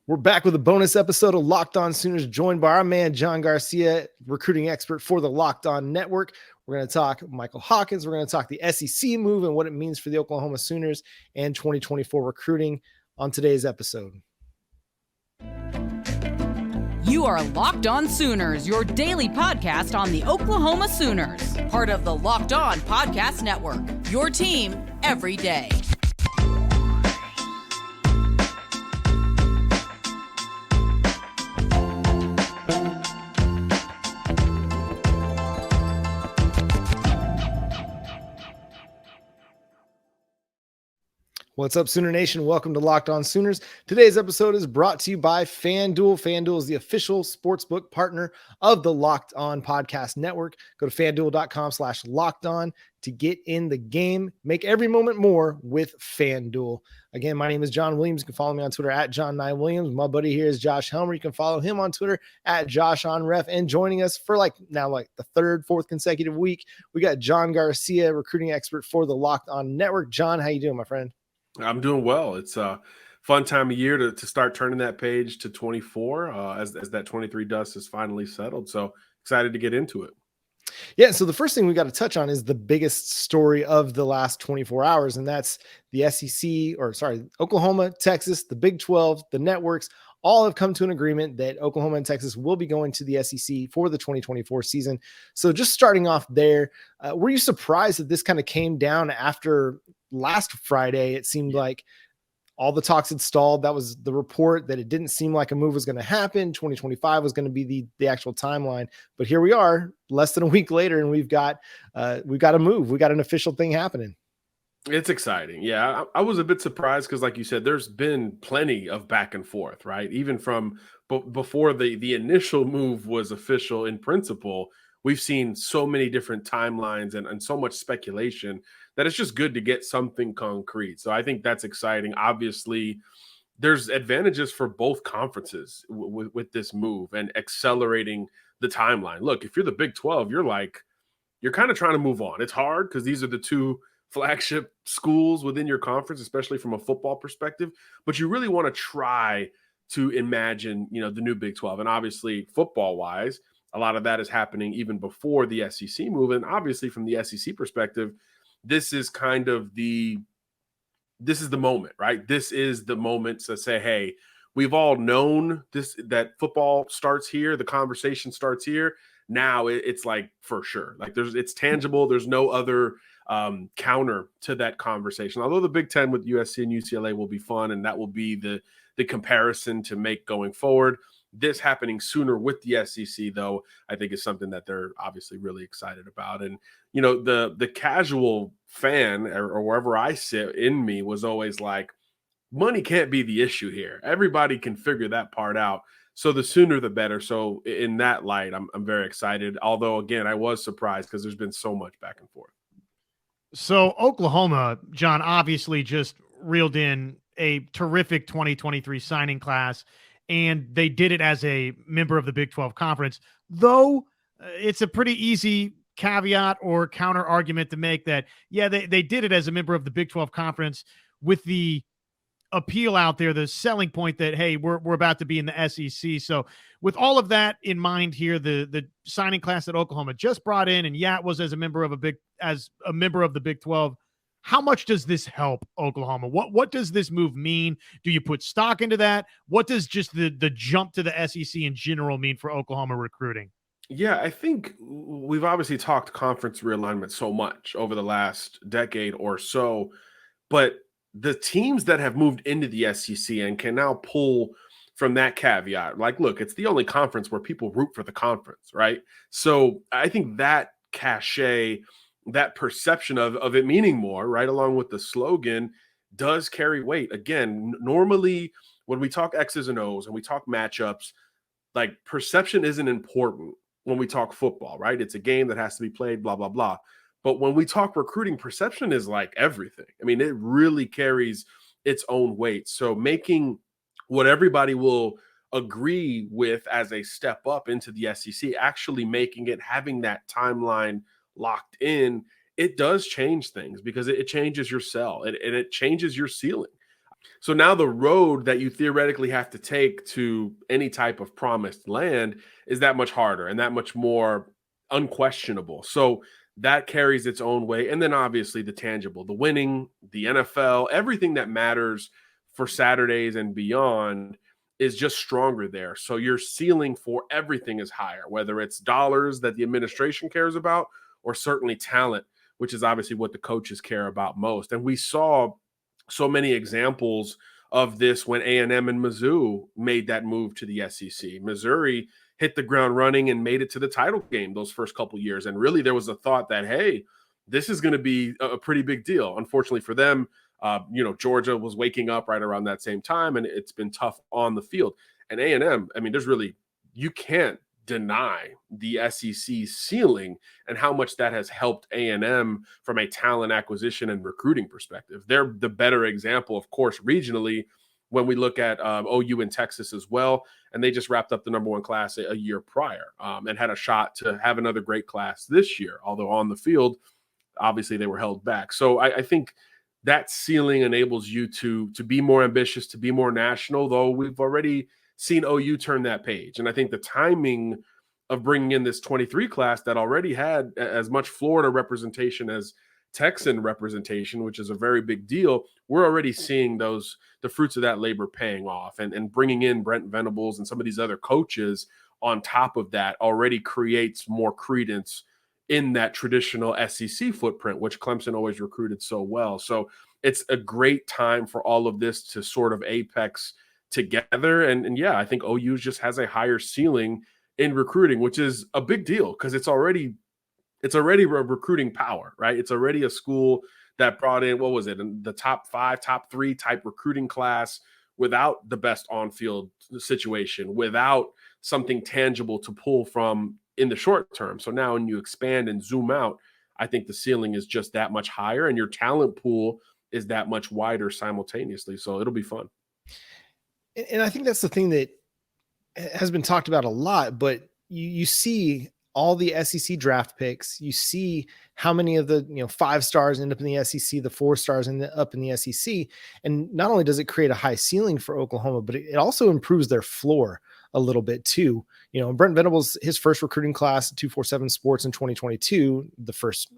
We're back with a bonus episode of Locked On Sooners, joined by our man, John Garcia, recruiting expert for the Locked On Network. We're going to talk Michael Hawkins. We're going to talk the SEC move and what it means for the Oklahoma Sooners and 2024 recruiting on today's episode. You are Locked On Sooners, your daily podcast on the Oklahoma Sooners, part of the Locked On Podcast Network, your team every day. What's up, Sooner Nation? Welcome to Locked On Sooners. Today's episode is brought to you by FanDuel. FanDuel is the official sportsbook partner of the Locked On Podcast Network. Go to FanDuel.com/LockedOn to get in the game. Make every moment more with FanDuel. Again, my name is John Williams. You can follow me on Twitter at John9Williams. My buddy here is Josh Helmer. You can follow him on Twitter at JoshOnRef. And joining us for the third, fourth consecutive week, we got John Garcia, recruiting expert for the Locked On Network. John, how you doing, my friend? I'm doing well. It's a fun time of year to start turning that page to 24 as that 23 dust is finally settled. So excited to get into it. Yeah, so the first thing we got to touch on is the biggest story of the last 24 hours, and that's the Oklahoma, Texas, the Big 12, the networks, all have come to an agreement that Oklahoma and Texas will be going to the SEC for the 2024 season. So just starting off there, were you surprised that this kind of came down after last Friday? It seemed like all the talks had stalled. That was the report, that it didn't seem like a move was going to happen. 2025 was going to be the actual timeline. But here we are, less than a week later, and we've got a move. We got an official thing happening. It's exciting. Yeah, I was a bit surprised because, like you said, there's been plenty of back and forth, right? Even from before the initial move was official in principle, we've seen so many different timelines and so much speculation that it's just good to get something concrete. So I think that's exciting. Obviously, there's advantages for both conferences with this move and accelerating the timeline. Look, if you're the Big 12, you're kind of trying to move on. It's hard because these are the two flagship schools within your conference, especially from a football perspective, but you really want to try to imagine, the new Big 12. And obviously, football-wise, a lot of that is happening even before the SEC move. And obviously, from the SEC perspective, this is the moment, right? This is the moment to say, hey, we've all known that football starts here. The conversation starts here. Now it's like for sure, it's tangible. There's no other counter to that conversation. Although the Big Ten with USC and UCLA will be fun, and that will be the comparison to make going forward. This happening sooner with the SEC, though, I think is something that they're obviously really excited about. And, the casual fan or wherever I sit in me was always like, money can't be the issue here. Everybody can figure that part out. So the sooner the better. So in that light, I'm very excited. Although, again, I was surprised because there's been so much back and forth. So Oklahoma, John, obviously just reeled in a terrific 2023 signing class, and they did it as a member of the Big 12 Conference, though it's a pretty easy caveat or counter argument to make that, yeah, they did it as a member of the Big 12 Conference with the appeal out there, the selling point that, hey, we're about to be in the SEC. So with all of that in mind here, the signing class that Oklahoma just brought in, and yeah, it was as a member of the Big 12. How much does this help Oklahoma? What does this move mean? Do you put stock into that? What does just the jump to the SEC in general mean for Oklahoma recruiting? Yeah, I think we've obviously talked conference realignment so much over the last decade or so, but the teams that have moved into the SEC and can now pull from that caveat, look, it's the only conference where people root for the conference, right? So I think that cachet, that perception of it meaning more, right, along with the slogan, does carry weight. Again, normally when we talk X's and O's and we talk matchups, perception isn't important when we talk football, right? It's a game that has to be played, blah, blah, blah. But when we talk recruiting, perception is like everything. I mean, it really carries its own weight. So making what everybody will agree with as a step up into the SEC, actually making it, having that timeline locked in, it does change things because it changes your sell and it changes your ceiling. So now the road that you theoretically have to take to any type of promised land is that much harder and that much more unquestionable. So that carries its own way. And then obviously the tangible, the winning, the NFL, everything that matters for Saturdays and beyond is just stronger there. So your ceiling for everything is higher, whether it's dollars that the administration cares about or certainly talent, which is obviously what the coaches care about most. And we saw so many examples of this when A&M and Mizzou made that move to the SEC. Missouri hit the ground running and made it to the title game those first couple years. And really there was a thought that, hey, this is going to be a pretty big deal. Unfortunately for them, Georgia was waking up right around that same time, and it's been tough on the field. And A&M, I mean, you can't deny the SEC ceiling and how much that has helped A&M from a talent acquisition and recruiting perspective. They're the better example, of course, regionally, when we look at OU in Texas as well. And they just wrapped up the number one class a year prior and had a shot to have another great class this year, although on the field, obviously they were held back. So I think that ceiling enables you to be more ambitious, to be more national, though we've already seen OU turn that page. And I think the timing of bringing in this 23 class that already had as much Florida representation as Texan representation, which is a very big deal, we're already seeing the fruits of that labor paying off, and bringing in Brent Venables and some of these other coaches on top of that already creates more credence in that traditional SEC footprint, which Clemson always recruited so well. So it's a great time for all of this to sort of apex together. And yeah, I think OU just has a higher ceiling in recruiting, which is a big deal because it's already a recruiting power, right? It's already a school that brought in, what was it, in the top 5, top 3 type recruiting class without the best on-field situation, without something tangible to pull from in the short term. So now when you expand and zoom out, I think the ceiling is just that much higher and your talent pool is that much wider simultaneously. So it'll be fun. And I think that's the thing that has been talked about a lot, but you see all the SEC draft picks, you see how many of the 5 stars end up in the SEC, the 4 stars end up in the SEC. And not only does it create a high ceiling for Oklahoma, but it also improves their floor a little bit too. Brent Venables, his first recruiting class at 247 Sports in 2022, the first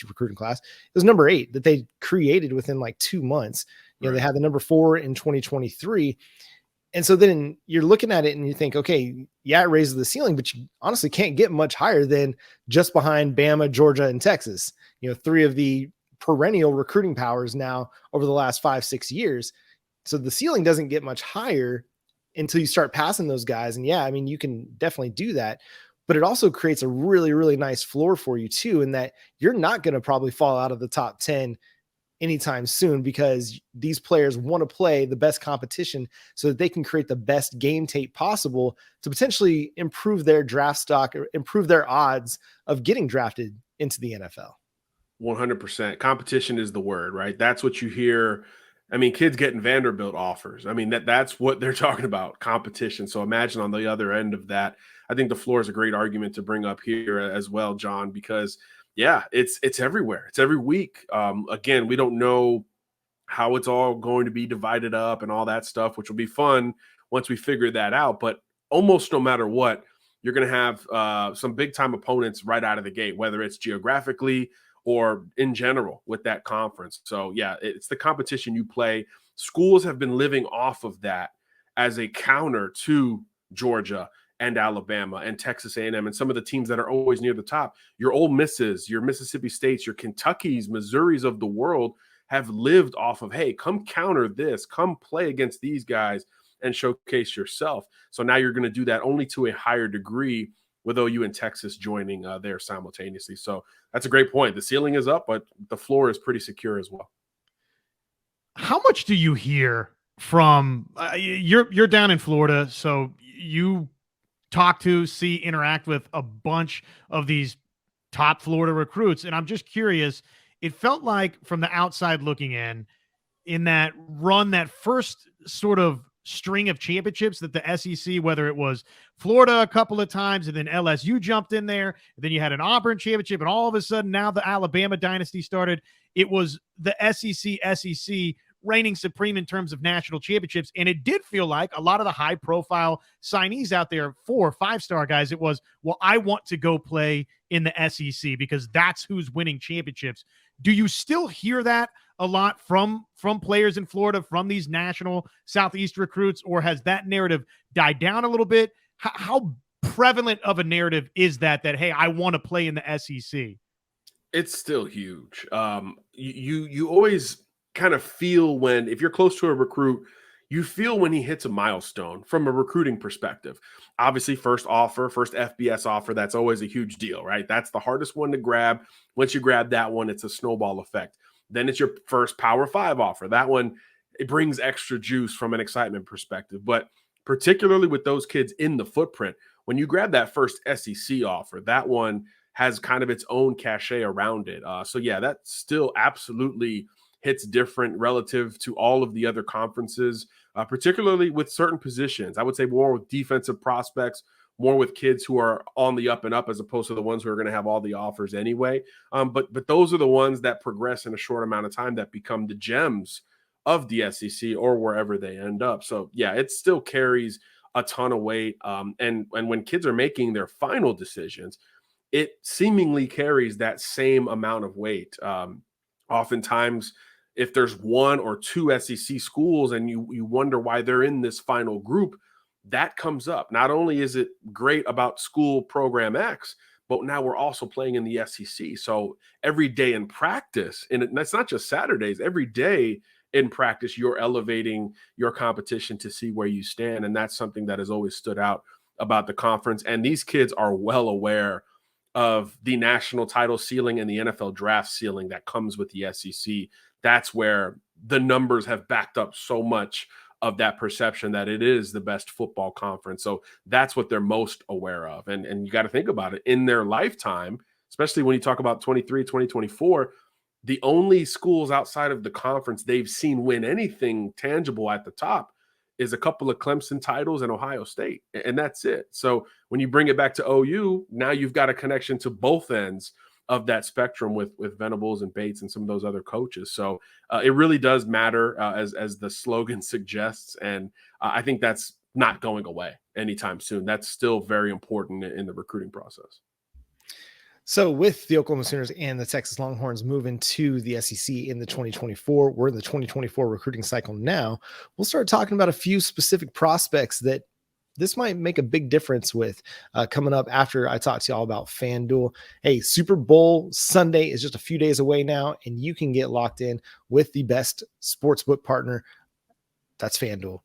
recruiting class, it was number 8 that they created within like 2 months. Right. They had the number 4 in 2023. And so then you're looking at it and you think, okay, yeah, it raises the ceiling, but you honestly can't get much higher than just behind Bama, Georgia, and Texas. 3 of the perennial recruiting powers now over the last 5-6 years. So the ceiling doesn't get much higher until you start passing those guys. And yeah, I mean, you can definitely do that, but it also creates a really, really nice floor for you too, in that you're not going to probably fall out of the top 10 anytime soon, because these players want to play the best competition so that they can create the best game tape possible to potentially improve their draft stock or improve their odds of getting drafted into the NFL. 100%. Competition is the word, right? That's what you hear. I mean, kids getting Vanderbilt offers. I mean, that's what they're talking about, competition. So imagine on the other end of that. I think the floor is a great argument to bring up here as well, John, because yeah, it's everywhere. It's every week. Again, we don't know how it's all going to be divided up and all that stuff, which will be fun once we figure that out. But almost no matter what, you're going to have some big time opponents right out of the gate, whether it's geographically or in general with that conference. So yeah, it's the competition you play. Schools have been living off of that as a counter to Georgia and Alabama and Texas A&M and some of the teams that are always near the top. Your Ole Misses, your Mississippi States, your Kentuckys, Missouris of the world have lived off of, hey, come counter this, come play against these guys and showcase yourself. So now you're going to do that only to a higher degree with OU and Texas joining there simultaneously. So that's a great point. The ceiling is up, but the floor is pretty secure as well. How much do you hear from you're down in Florida, so you talk to, see, interact with a bunch of these top Florida recruits. And I'm just curious, it felt like from the outside looking in that run, that first sort of string of championships that the SEC, whether it was Florida a couple of times and then LSU jumped in there, and then you had an Auburn championship, and all of a sudden now the Alabama dynasty started. It was the SEC reigning supreme in terms of national championships. And it did feel like a lot of the high profile signees out there, 4 or 5-star guys, it was, well, I want to go play in the SEC because that's who's winning championships. Do you still hear that a lot from players in Florida, from these national Southeast recruits, or has that narrative died down a little bit? How prevalent of a narrative is that, hey, I want to play in the SEC? It's still huge. You always kind of feel when, if you're close to a recruit, you feel when he hits a milestone from a recruiting perspective. Obviously, first FBS offer, that's always a huge deal, right? That's the hardest one to grab. Once you grab that one, it's a snowball effect. Then it's your first Power 5 offer. That one, it brings extra juice from an excitement perspective. But particularly with those kids in the footprint, when you grab that first SEC offer, that one has kind of its own cachet around it. So yeah, that still absolutely hits different relative to all of the other conferences, particularly with certain positions. I would say more with defensive prospects, more with kids who are on the up and up, as opposed to the ones who are going to have all the offers anyway. But those are the ones that progress in a short amount of time that become the gems of the SEC or wherever they end up. So yeah, it still carries a ton of weight. And when kids are making their final decisions, it seemingly carries that same amount of weight. Oftentimes, if there's 1 or 2 SEC schools and you wonder why they're in this final group, that comes up. Not only is it great about school program X, but now we're also playing in the SEC. So every day in practice, and that's not just Saturdays, every day in practice, you're elevating your competition to see where you stand. And that's something that has always stood out about the conference. And these kids are well aware of the national title ceiling and the NFL draft ceiling that comes with the SEC. That's where the numbers have backed up so much of that perception that it is the best football conference. So that's what they're most aware of. And you got to think about it in their lifetime, especially when you talk about 23, 2024, the only schools outside of the conference they've seen win anything tangible at the top is a couple of Clemson titles and Ohio State, and that's it. So when you bring it back to OU, now you've got a connection to both ends of that spectrum with Venables and Bates and some of those other coaches. So it really does matter, as the slogan suggests, and I think that's not going away anytime soon. That's still very important in the recruiting process. So with the Oklahoma Sooners and the Texas Longhorns moving to the SEC in the 2024, we're in the 2024 recruiting cycle now. We'll start talking about a few specific prospects that this might make a big difference with coming up after I talk to y'all about FanDuel. Hey, Super Bowl Sunday is just a few days away now, and you can get locked in with the best sportsbook partner. That's FanDuel.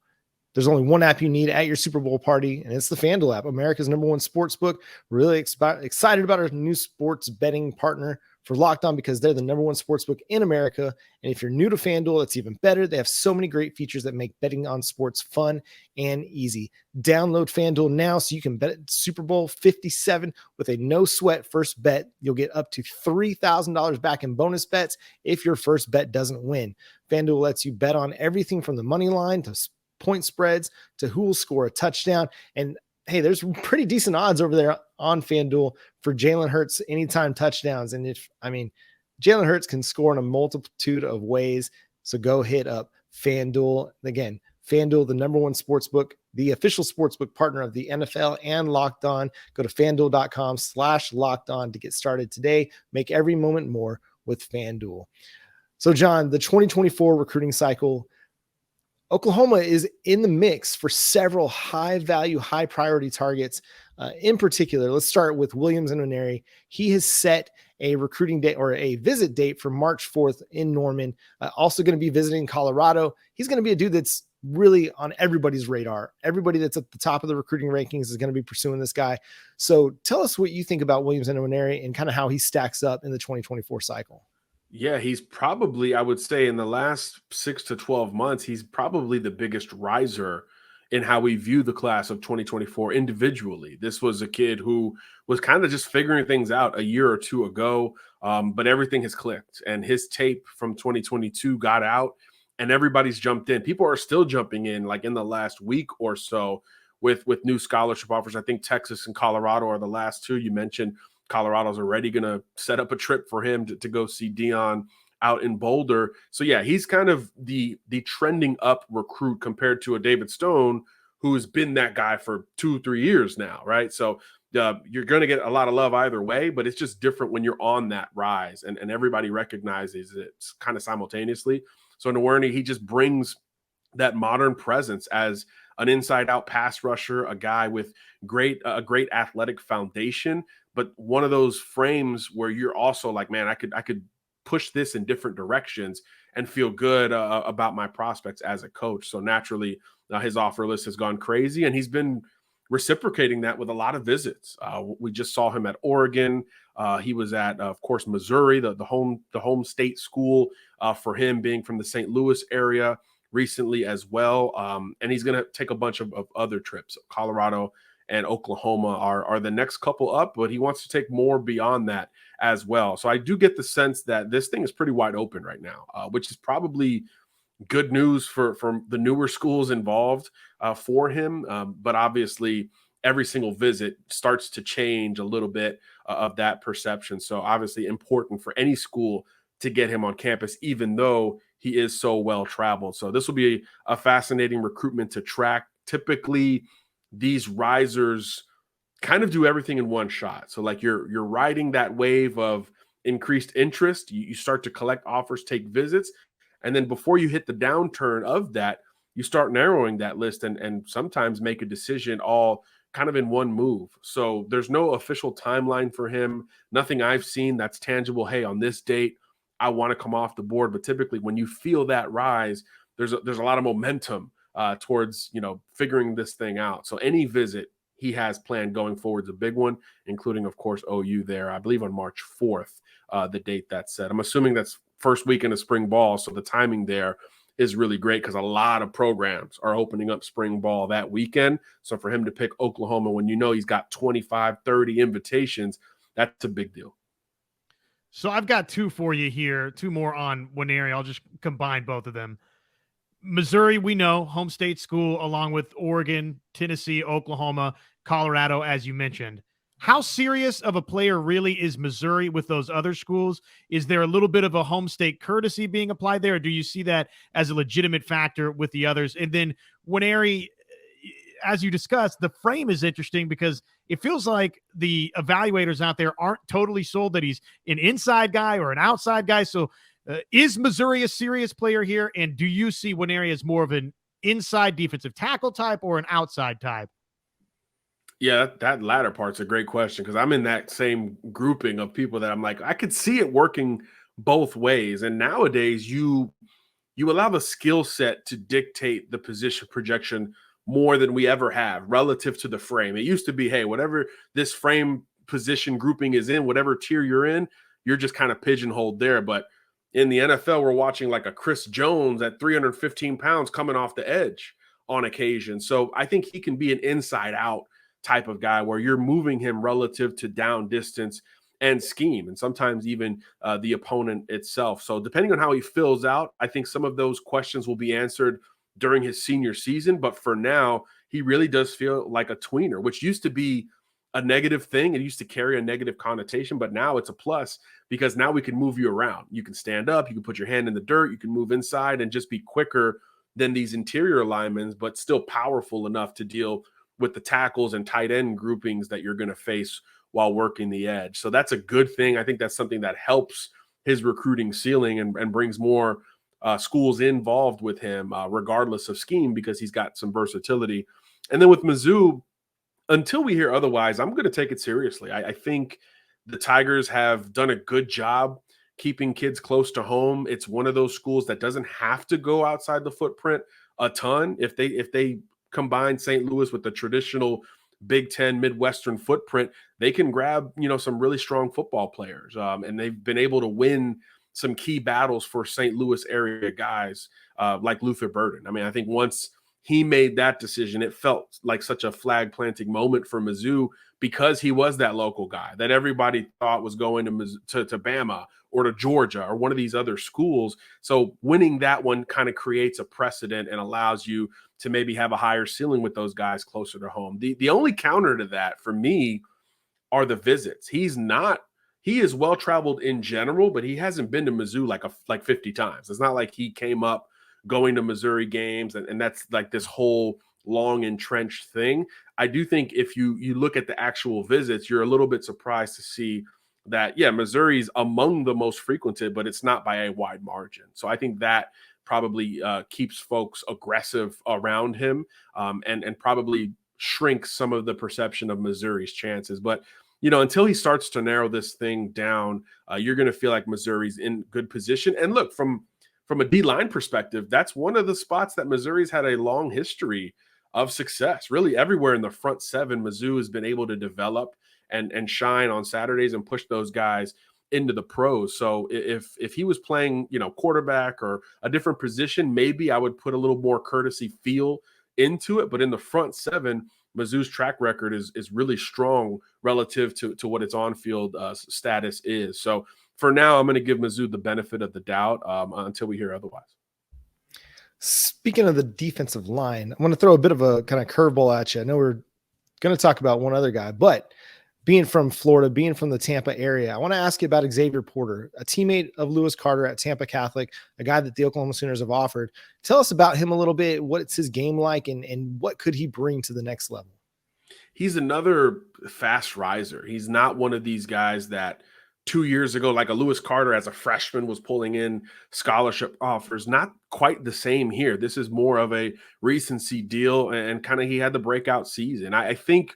There's only one app you need at your Super Bowl party, and it's the FanDuel app, America's #1 sports book. Really excited about our new sports betting partner for Locked On because they're the #1 sports book in America. And if you're new to FanDuel, it's even better. They have so many great features that make betting on sports fun and easy. Download FanDuel now so you can bet Super Bowl 57 with a no-sweat first bet. You'll get up to $3,000 back in bonus bets if your first bet doesn't win. FanDuel lets you bet on everything from the money line to point spreads to who will score a touchdown. And hey, there's pretty decent odds over there on FanDuel for Jalen Hurts anytime touchdowns. And Jalen Hurts can score in a multitude of ways. So go hit up FanDuel. Again, FanDuel, the #1 sportsbook, the official sportsbook partner of the NFL and Locked On. Go to FanDuel.com/Locked On to get started today. Make every moment more with FanDuel. So John, the 2024 recruiting cycle, Oklahoma is in the mix for several high-value, high-priority targets. In particular, let's start with Williams Nwaneri. He has set a recruiting date or a visit date for March 4th in Norman. Also going to be visiting Colorado. He's going to be a dude that's really on everybody's radar. Everybody that's at the top of the recruiting rankings is going to be pursuing this guy. So tell us what you think about Williams Nwaneri and kind of how he stacks up in the 2024 cycle. Yeah, he's probably, I would say, in the last 6 to 12 months, he's probably the biggest riser in how we view the class of 2024 individually. This was a kid who was kind of just figuring things out a year or two ago, but everything has clicked. And his tape from 2022 got out, and everybody's jumped in. People are still jumping in, like in the last week or so, with new scholarship offers. I think Texas and Colorado are the last two. You mentioned Colorado's already going to set up a trip for him to go see Dion out in Boulder. So yeah, he's kind of the trending up recruit compared to a David Stone, who has been that guy for 2-3 years now, right? So you're going to get a lot of love either way, but it's just different when you're on that rise, and everybody recognizes it kind of simultaneously. So Nwaneri, he just brings that modern presence as an inside-out pass rusher, a guy with a great athletic foundation, but one of those frames where you're also like, man, I could push this in different directions and feel good about my prospects as a coach. So naturally, his offer list has gone crazy, and he's been reciprocating that with a lot of visits. We just saw him at Oregon. He was at, of course, Missouri, the home state school for him, being from the St. Louis area recently as well. And he's going to take a bunch of other trips. Colorado and Oklahoma are the next couple up, but he wants to take more beyond that as well. So I do get the sense that this thing is pretty wide open right now, which is probably good news for the newer schools involved for him. But obviously, every single visit starts to change a little bit of that perception. So obviously important for any school to get him on campus, even though he is so well traveled. So this will be a fascinating recruitment to track. Typically, these risers kind of do everything in one shot. So like you're riding that wave of increased interest. You start to collect offers, take visits. And then before you hit the downturn of that, you start narrowing that list and sometimes make a decision all kind of in one move. So there's no official timeline for him. Nothing I've seen that's tangible. Hey, on this date, I want to come off the board. But typically when you feel that rise, there's a lot of momentum towards, figuring this thing out. So any visit he has planned going forward is a big one, including, of course, OU there, I believe on March 4th, the date that's set. I'm assuming that's first weekend of spring ball. So the timing there is really great because a lot of programs are opening up spring ball that weekend. So for him to pick Oklahoma when he's got 25, 30 invitations, that's a big deal. So I've got two for you here, two more on Nwaneri. I'll just combine both of them. Missouri, we know, home state school, along with Oregon, Tennessee, Oklahoma, Colorado, as you mentioned. How serious of a player really is Missouri with those other schools? Is there a little bit of a home state courtesy being applied there? Or do you see that as a legitimate factor with the others? And then Nwaneri, as you discussed, the frame is interesting because it feels like the evaluators out there aren't totally sold that he's an inside guy or an outside guy. So is Missouri a serious player here? And do you see Nwaneri as more of an inside defensive tackle type or an outside type? Yeah, that latter part's a great question because I'm in that same grouping of people that I'm like, I could see it working both ways. And nowadays you allow the skill set to dictate the position projection more than we ever have relative to the frame. It used to be, hey, whatever this frame position grouping is in, whatever tier you're in, you're just kind of pigeonholed there. But in the NFL, we're watching like a Chris Jones at 315 pounds coming off the edge on occasion. So I think he can be an inside out type of guy where you're moving him relative to down distance and scheme, and sometimes even the opponent itself. So depending on how he fills out, I think some of those questions will be answered during his senior season. But for now, he really does feel like a tweener, which used to be a negative thing. It used to carry a negative connotation, but now it's a plus because now we can move you around. You can stand up, you can put your hand in the dirt, you can move inside and just be quicker than these interior linemen, but still powerful enough to deal with the tackles and tight end groupings that you're going to face while working the edge. So that's a good thing. I think that's something that helps his recruiting ceiling and brings more schools involved with him, regardless of scheme, because he's got some versatility. And then with Mizzou, until we hear otherwise, I'm going to take it seriously. I think the Tigers have done a good job keeping kids close to home. It's one of those schools that doesn't have to go outside the footprint a ton. If they combine St. Louis with the traditional Big Ten Midwestern footprint, they can grab, some really strong football players. And they've been able to win some key battles for St. Louis area guys like Luther Burden. I mean, I think once he made that decision, it felt like such a flag planting moment for Mizzou because he was that local guy that everybody thought was going to Bama or to Georgia or one of these other schools. So winning that one kind of creates a precedent and allows you to maybe have a higher ceiling with those guys closer to home. The only counter to that for me are the visits. He's not he is well traveled in general, but he hasn't been to Mizzou like 50 times. It's not like he came up going to Missouri games, and that's like this whole long entrenched thing. I do think if you look at the actual visits, you're a little bit surprised to see that, yeah, Missouri's among the most frequented, but it's not by a wide margin. So I think that probably keeps folks aggressive around him, and probably shrinks some of the perception of Missouri's chances. But until he starts to narrow this thing down, you're going to feel like Missouri's in good position. And look, from a D-line perspective, that's one of the spots that Missouri's had a long history of success. Really everywhere in the front seven, Mizzou has been able to develop and shine on Saturdays and push those guys into the pros. So if he was playing, quarterback or a different position, maybe I would put a little more courtesy feel into it. But in the front seven, Mizzou's track record is really strong relative to what its on-field status is. So for now, I'm going to give Mizzou the benefit of the doubt until we hear otherwise. Speaking of the defensive line, I want to throw a bit of a kind of curveball at you. I know we're going to talk about one other guy, but being from Florida, being from the Tampa area, I want to ask you about Xavier Porter, a teammate of Lewis Carter at Tampa Catholic, a guy that the Oklahoma Sooners have offered. Tell us about him a little bit. What's his game like, and what could he bring to the next level? He's another fast riser. He's not one of these guys that 2 years ago, like a Lewis Carter as a freshman, was pulling in scholarship offers. Not quite the same here. This is more of a recency deal, and kind of he had the breakout season. I think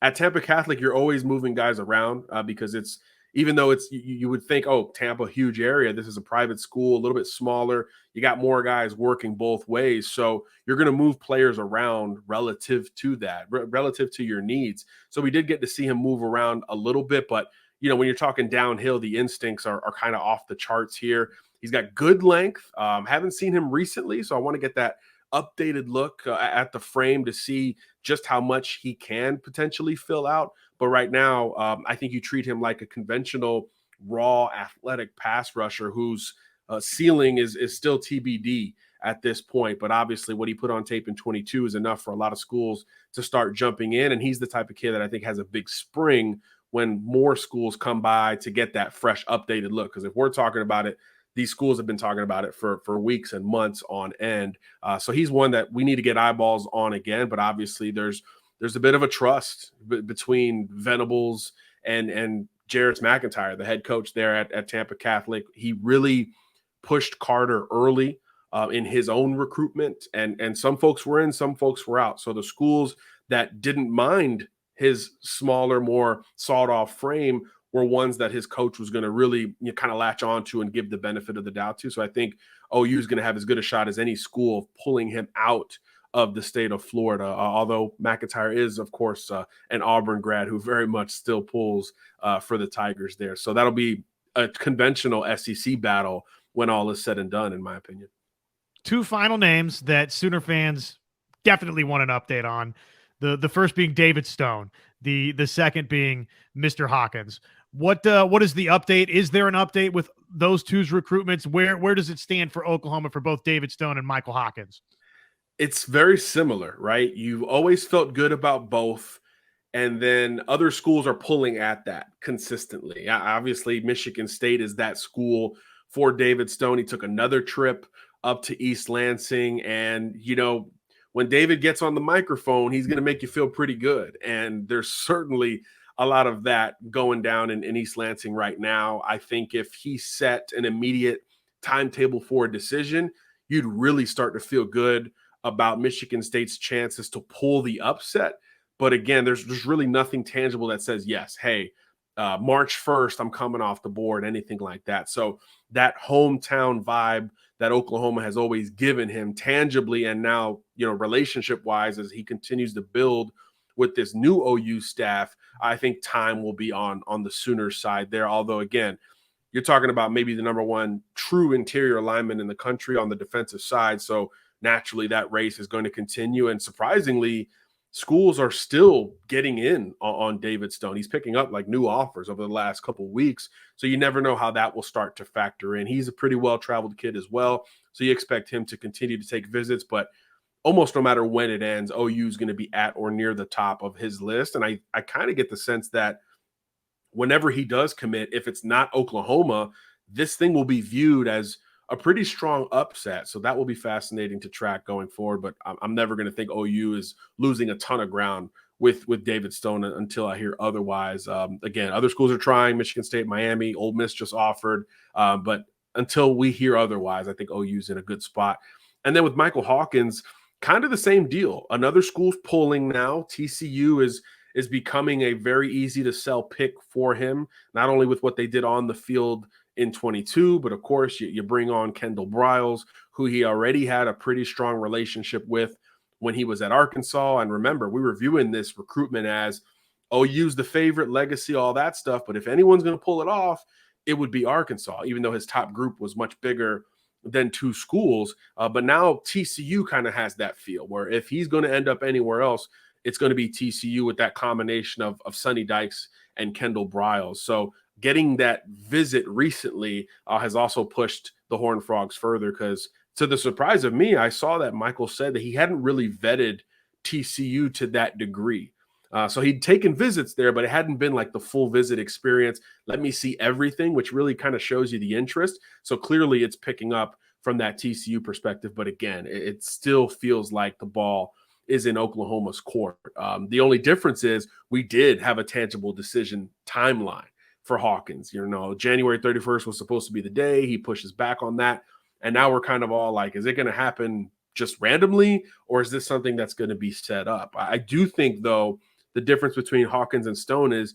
at Tampa Catholic, you're always moving guys around because it's, even though it's, you would think, oh, Tampa, huge area. This is a private school, a little bit smaller. You got more guys working both ways. So you're going to move players around relative to that, relative to your needs. So we did get to see him move around a little bit, but when you're talking downhill, the instincts are kind of off the charts here. He's got good length. Haven't seen him recently, so I want to get that updated look at the frame to see just how much he can potentially fill out. But right now, I think you treat him like a conventional, raw, athletic pass rusher whose ceiling is still TBD at this point. But obviously what he put on tape in 22 is enough for a lot of schools to start jumping in. And he's the type of kid that I think has a big spring when more schools come by to get that fresh, updated look. Because if we're talking about it, these schools have been talking about it for weeks and months on end. So he's one that we need to get eyeballs on again. But obviously there's a bit of a trust between Venables and Jarrett McIntyre, the head coach there at Tampa Catholic. He really pushed Carter early in his own recruitment. And some folks were in, some folks were out. So the schools that didn't mind his smaller, more sawed-off frame were ones that his coach was going to really kind of latch on to and give the benefit of the doubt to. So I think OU is going to have as good a shot as any school of pulling him out of the state of Florida, although McIntyre is, of course, an Auburn grad who very much still pulls for the Tigers there. So that'll be a conventional SEC battle when all is said and done, in my opinion. Two final names that Sooner fans definitely want an update on. The first being David Stone, the second being Mr. Hawkins. What is the update? Is there an update with those two's recruitments? Where does it stand for Oklahoma for both David Stone and Michael Hawkins? It's very similar, right? You've always felt good about both, and then other schools are pulling at that consistently. Obviously, Michigan State is that school for David Stone. He took another trip up to East Lansing, and when David gets on the microphone, he's going to make you feel pretty good. And there's certainly a lot of that going down in East Lansing right now. I think if he set an immediate timetable for a decision, you'd really start to feel good about Michigan State's chances to pull the upset. But again, there's really nothing tangible that says, yes, hey, March 1st, I'm coming off the board, anything like that. So that hometown vibe that Oklahoma has always given him tangibly and now, relationship-wise, as he continues to build with this new OU staff, I think time will be on the Sooners side there. Although, again, you're talking about maybe the number one true interior lineman in the country on the defensive side. So naturally that race is going to continue. And surprisingly, schools are still getting in on David Stone. He's picking up like new offers over the last couple of weeks. So you never know how that will start to factor in. He's a pretty well-traveled kid as well. So you expect him to continue to take visits, but almost no matter when it ends, OU is going to be at or near the top of his list. And I kind of get the sense that whenever he does commit, if it's not Oklahoma, this thing will be viewed as a pretty strong upset. So that will be fascinating to track going forward. But I'm never going to think OU is losing a ton of ground with David Stone until I hear otherwise. Again, other schools are trying. Michigan State, Miami, Ole Miss just offered. But until we hear otherwise, I think OU's in a good spot. And then with Michael Hawkins, kind of the same deal. Another school's pulling now. TCU is becoming a very easy to sell pick for him, not only with what they did on the field in 22, but of course you bring on Kendall Briles, who he already had a pretty strong relationship with when he was at Arkansas. And remember, we were viewing this recruitment as OU's the favorite, legacy, all that stuff. But if anyone's going to pull it off, it would be Arkansas, even though his top group was much bigger than two schools. But now TCU kind of has that feel where if he's going to end up anywhere else, it's going to be TCU with that combination of Sonny Dykes and Kendall Briles. So getting that visit recently has also pushed the Horned Frogs further, because to the surprise of me, I saw that Michael said that he hadn't really vetted TCU to that degree. So he'd taken visits there, but it hadn't been like the full visit experience. Let me see everything, which really kind of shows you the interest. So clearly it's picking up from that TCU perspective. But again, it still feels like the ball is in Oklahoma's court. The only difference is we did have a tangible decision timeline for Hawkins. January 31st was supposed to be the day. He pushes back on that. And now we're kind of all like, is it going to happen just randomly, or is this something that's going to be set up? I do think, though, the difference between Hawkins and Stone is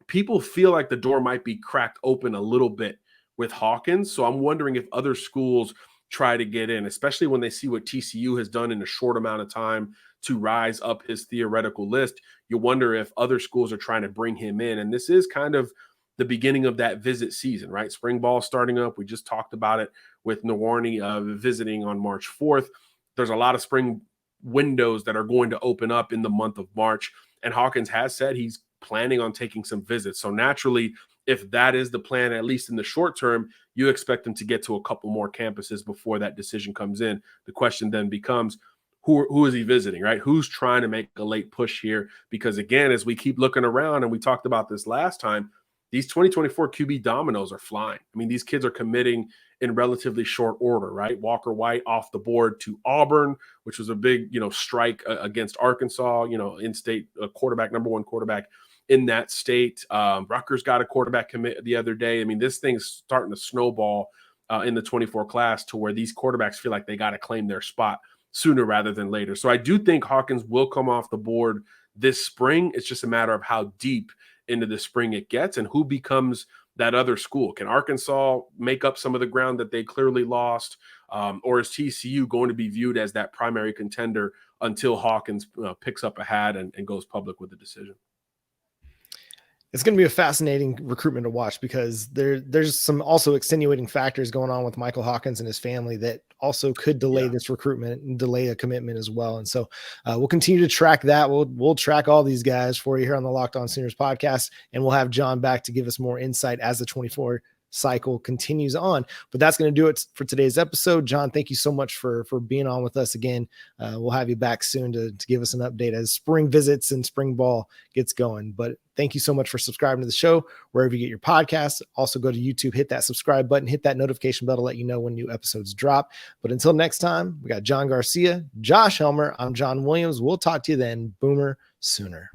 people feel like the door might be cracked open a little bit with Hawkins. So I'm wondering if other schools try to get in, especially when they see what TCU has done in a short amount of time to rise up his theoretical list. You wonder if other schools are trying to bring him in. And this is kind of the beginning of that visit season, right? Spring ball starting up. We just talked about it with Nwaneri visiting on March 4th. There's a lot of spring windows that are going to open up in the month of March. And Hawkins has said he's planning on taking some visits. So naturally, if that is the plan, at least in the short term, you expect him to get to a couple more campuses before that decision comes in. The question then becomes, who is he visiting, right? Who's trying to make a late push here? Because again, as we keep looking around, and we talked about this last time, these 2024 QB dominoes are flying. I mean, these kids are committing in relatively short order, right? Walker White off the board to Auburn, which was a big, strike against Arkansas, in-state quarterback, number one quarterback in that state. Rutgers got a quarterback commit the other day. I mean, this thing's starting to snowball in the 24 class to where these quarterbacks feel like they got to claim their spot sooner rather than later. So I do think Hawkins will come off the board this spring. It's just a matter of how deep into the spring it gets and who becomes that other school. Can Arkansas make up some of the ground that they clearly lost? Or is TCU going to be viewed as that primary contender until Hawkins picks up a hat and goes public with the decision? It's going to be a fascinating recruitment to watch, because there's some also extenuating factors going on with Michael Hawkins and his family that also could delay this recruitment and delay a commitment as well. And so we'll continue to track that. We'll track all these guys for you here on the Locked On Sooners podcast, and we'll have John back to give us more insight as the 24 cycle continues on. But that's going to do it for today's episode. John, thank you so much for being on with us again. We'll have you back soon to give us an update as spring visits and spring ball gets going. But thank you so much for subscribing to the show wherever you get your podcasts. Also go to YouTube, hit that subscribe button, hit that notification bell to let you know when new episodes drop. But until next time, we got John Garcia, Josh Helmer. I'm John Williams. We'll talk to you then. Boomer Sooner.